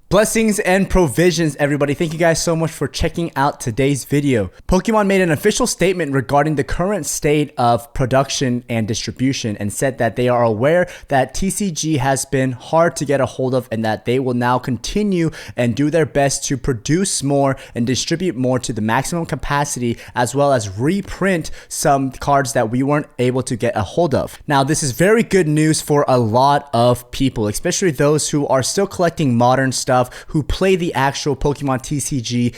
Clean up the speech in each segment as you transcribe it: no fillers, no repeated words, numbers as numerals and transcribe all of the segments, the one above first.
Blessings and provisions, everybody. Thank you guys so much for checking out today's video. Pokemon made an official statement regarding the current state of production and distribution and said that they are aware that TCG has been hard to get a hold of and that they will now continue and do their best to produce more and distribute more to the maximum capacity, as well as reprint some cards that we weren't able to get a hold of. Now, this is very good news for a lot of people, especially those who are still collecting modern stuff, who play the actual Pokemon TCG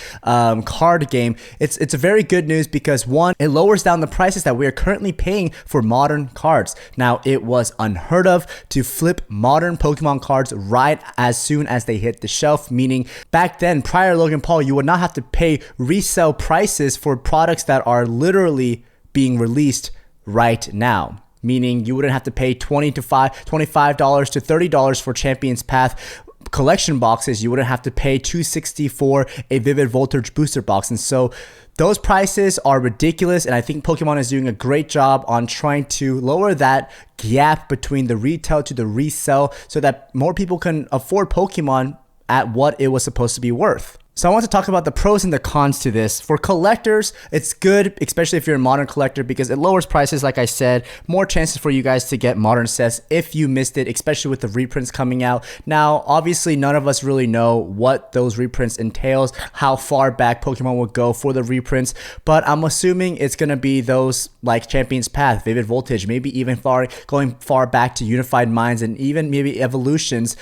card game. It's a very good news because, one, it lowers down the prices that we are currently paying for modern cards. Now, it was unheard of to flip modern Pokemon cards right as soon as they hit the shelf, meaning back then, prior to Logan Paul, you would not have to pay resale prices for products that are literally being released right now. Meaning you wouldn't have to pay $25 to $30 for Champion's Path collection boxes. You wouldn't have to pay $260 for a Vivid Voltage booster box. And so those prices are ridiculous, and I think Pokemon is doing a great job on trying to lower that gap between the retail to the resell so that more people can afford Pokemon at what it was supposed to be worth. So I want to talk about the pros and the cons to this. For collectors, it's good, especially if you're a modern collector, because it lowers prices, like I said, more chances for you guys to get modern sets if you missed it, especially with the reprints coming out. Now, obviously, none of us really know what those reprints entails, how far back Pokemon will go for the reprints, but I'm assuming it's going to be those like Champion's Path, Vivid Voltage, maybe even going far back to Unified Minds and even maybe Evolutions,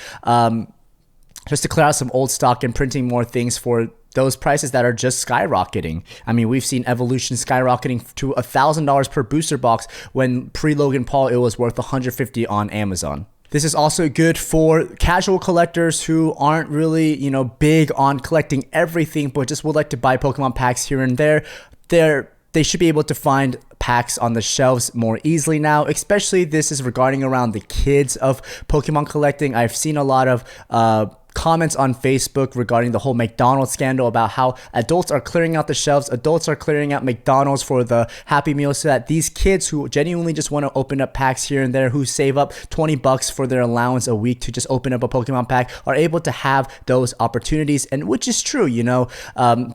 just to clear out some old stock and printing more things for those prices that are just skyrocketing. I mean, we've seen Evolution skyrocketing to $1,000 per booster box when pre-Logan Paul it was worth $150 on Amazon. This is also good for casual collectors who aren't really, big on collecting everything, but just would like to buy Pokemon packs here and there. They should be able to find packs on the shelves more easily now, especially this is regarding around the kids of Pokemon collecting. I've seen a lot of comments on Facebook regarding the whole McDonald's scandal about how adults are clearing out the shelves, adults are clearing out McDonald's for the Happy Meals so that these kids who genuinely just want to open up packs here and there, who save up $20 for their allowance a week to just open up a Pokemon pack, are able to have those opportunities, and which is true,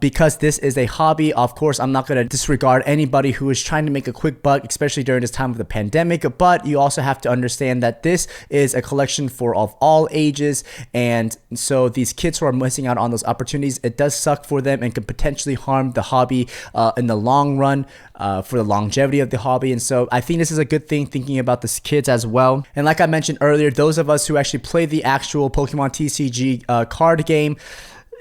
because this is a hobby. Of course, I'm not going to disregard anybody who is trying to make a quick buck, especially during this time of the pandemic, but you also have to understand that this is a collection of all ages, and so these kids who are missing out on those opportunities, it does suck for them and can potentially harm the hobby in the long run, for the longevity of the hobby. And so I think this is a good thing, thinking about the kids as well. And like I mentioned earlier, those of us who actually play the actual Pokemon TCG card game,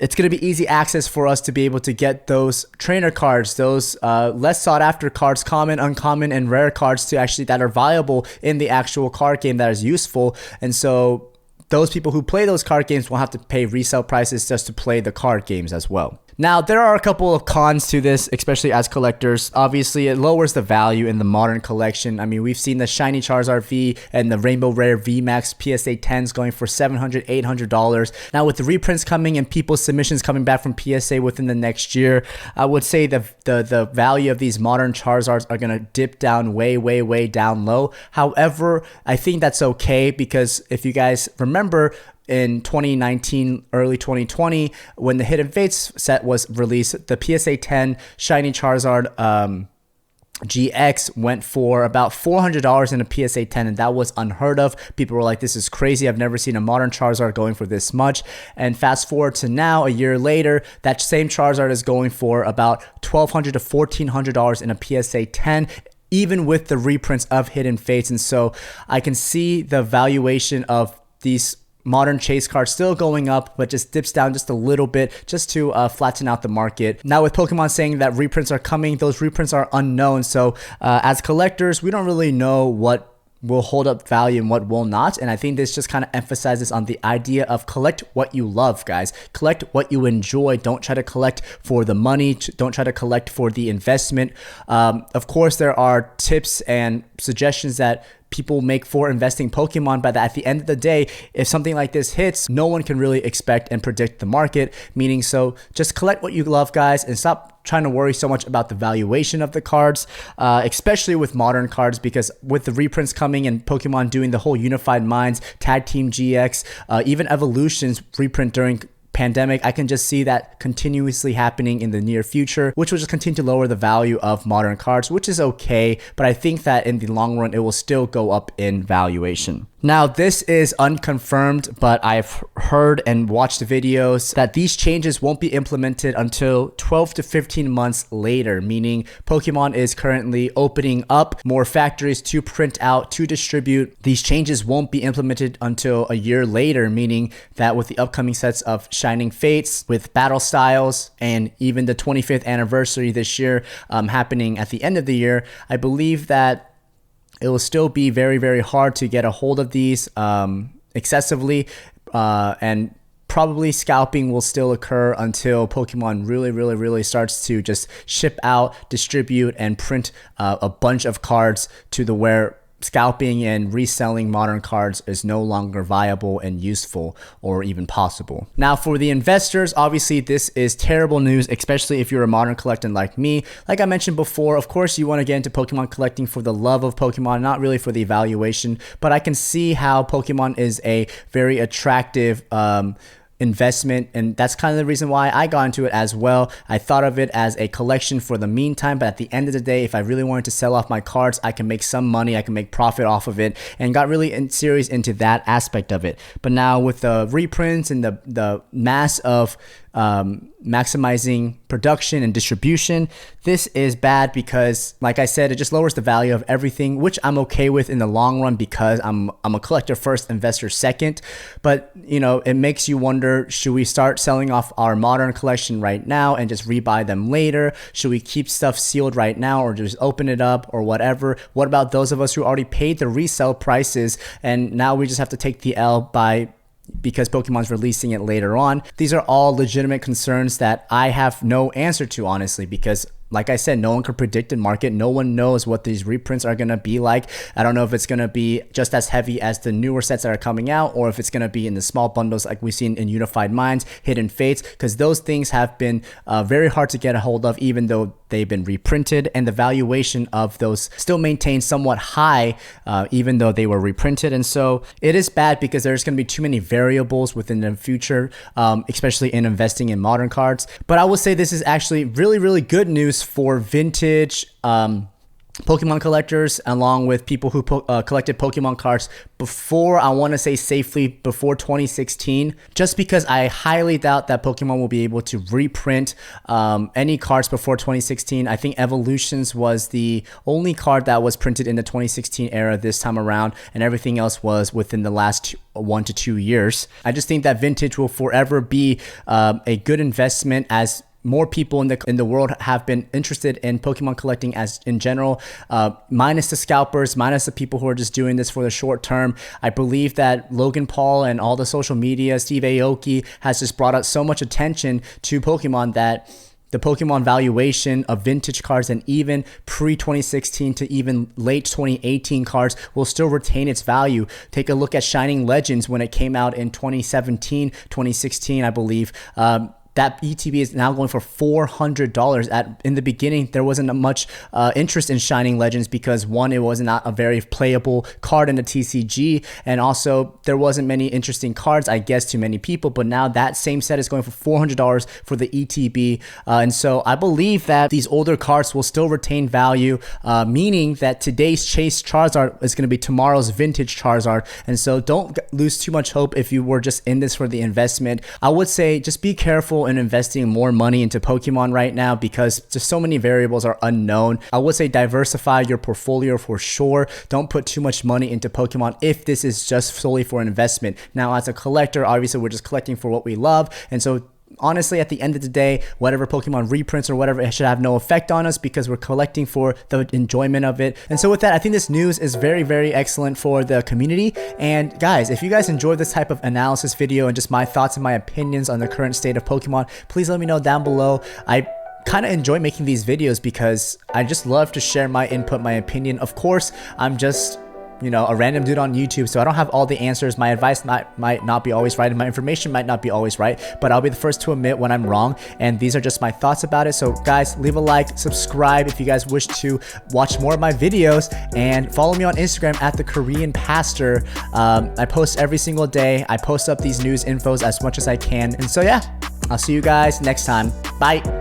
it's going to be easy access for us to be able to get those trainer cards, those less sought after cards, common, uncommon, and rare cards that are viable in the actual card game that is useful. And so those people who play those card games will have to pay resale prices just to play the card games as well. Now, there are a couple of cons to this, especially as collectors. Obviously, it lowers the value in the modern collection. I mean, we've seen the Shiny Charizard V and the Rainbow Rare VMAX PSA 10s going for $700, $800. Now, with the reprints coming and people's submissions coming back from PSA within the next year, I would say the value of these modern Charizards are going to dip down way down low. However, I think that's okay because if you guys remember, in 2019, early 2020, when the Hidden Fates set was released, the PSA 10 Shiny Charizard GX went for about $400 in a PSA 10, and that was unheard of. People were like, this is crazy. I've never seen a modern Charizard going for this much. And fast forward to now, a year later, that same Charizard is going for about $1,200 to $1,400 in a PSA 10, even with the reprints of Hidden Fates. And so I can see the valuation of these modern chase cards still going up, but just dips down just a little bit just to flatten out the market. Now, with Pokemon saying that reprints are coming, those reprints are unknown. So as collectors, we don't really know what will hold up value and what will not. And I think this just kind of emphasizes on the idea of collect what you love, guys. Collect what you enjoy. Don't try to collect for the money. Don't try to collect for the investment. Of course, there are tips and suggestions that people make for investing Pokemon, but at the end of the day, if something like this hits, no one can really expect and predict the market, meaning so just collect what you love, guys, and stop trying to worry so much about the valuation of the cards, especially with modern cards, because with the reprints coming and Pokemon doing the whole Unified Minds, Tag Team GX, even Evolutions reprint during pandemic, I can just see that continuously happening in the near future, which will just continue to lower the value of modern cards, which is okay, but I think that in the long run, it will still go up in valuation. Now, this is unconfirmed, but I've heard and watched videos that these changes won't be implemented until 12 to 15 months later, meaning Pokemon is currently opening up more factories to print out, to distribute. These changes won't be implemented until a year later, meaning that with the upcoming sets of Shining Fates, with battle styles, and even the 25th anniversary this year happening at the end of the year, I believe that it will still be very, very hard to get a hold of these excessively, and probably scalping will still occur until Pokemon really starts to just ship out, distribute, and print a bunch of cards to the where scalping and reselling modern cards is no longer viable and useful or even possible. Now, for the investors, obviously this is terrible news, especially if you're a modern collector like me. Like I mentioned before, of course you want to get into Pokemon collecting for the love of Pokemon, not really for the evaluation, but I can see how Pokemon is a very attractive investment, and that's kind of the reason why I got into it as well. I thought of it as a collection for the meantime, but at the end of the day, if I really wanted to sell off my cards, I can make some money, I can make profit off of it, and got really serious into that aspect of it. But now with the reprints and the mass of maximizing production and distribution, this is bad because, like I said, it just lowers the value of everything, which I'm okay with in the long run because I'm a collector first, investor second. But you know, it makes you wonder, should we start selling off our modern collection right now and just rebuy them later? Should we keep stuff sealed right now or just open it up or whatever? What about those of us who already paid the resale prices and now we just have to take the L because Pokemon's releasing it later on? These are all legitimate concerns that I have no answer to, honestly, because like I said, no one can predict the market. No one knows what these reprints are going to be like. I don't know if it's going to be just as heavy as the newer sets that are coming out, or if it's going to be in the small bundles like we've seen in Unified Minds, Hidden Fates, because those things have been very hard to get a hold of, even though they've been reprinted, and the valuation of those still maintains somewhat high, even though they were reprinted. And so it is bad because there's going to be too many variables within the future, especially in investing in modern cards. But I will say this is actually really good news for vintage Pokemon collectors, along with people who collected Pokemon cards before, I want to say safely, before 2016, just because I highly doubt that Pokemon will be able to reprint any cards before 2016. I think Evolutions was the only card that was printed in the 2016 era this time around, and everything else was within the last 1 to 2 years. I just think that vintage will forever be a good investment, as more people in the world have been interested in Pokemon collecting as in general, minus the scalpers, minus the people who are just doing this for the short term. I believe that Logan Paul and all the social media, Steve Aoki, has just brought out so much attention to Pokemon that the Pokemon valuation of vintage cards and even pre-2016 to even late 2018 cards will still retain its value. Take a look at Shining Legends when it came out in 2017, 2016, I believe. That ETB is now going for $400. In the beginning, there wasn't much interest in Shining Legends because, one, it was not a very playable card in the TCG, and also there wasn't many interesting cards, I guess, to many people. But now that same set is going for $400 for the ETB, and so I believe that these older cards will still retain value, meaning that today's Chase Charizard is going to be tomorrow's vintage Charizard. And so don't lose too much hope if you were just in this for the investment. I would say just be careful in investing more money into Pokemon right now because just so many variables are unknown. I would say diversify your portfolio for sure. Don't put too much money into Pokemon if this is just solely for investment. Now, as a collector, obviously we're just collecting for what we love, and so honestly, at the end of the day, whatever Pokemon reprints or whatever, it should have no effect on us because we're collecting for the enjoyment of it. And so with that, I think this news is very excellent for the community. And guys, if you guys enjoyed this type of analysis video and just my thoughts and my opinions on the current state of Pokemon, please let me know down below. I kind of enjoy making these videos because I just love to share my input, my opinion. Of course, I'm just a random dude on YouTube, so I don't have all the answers. My advice might not be always right, and my information might not be always right, but I'll be the first to admit when I'm wrong, and these are just my thoughts about it. So guys, leave a like, subscribe if you guys wish to watch more of my videos, and follow me on Instagram at TheKoreanPastor. I post every single day. I post up these news infos as much as I can, and so yeah, I'll see you guys next time. Bye.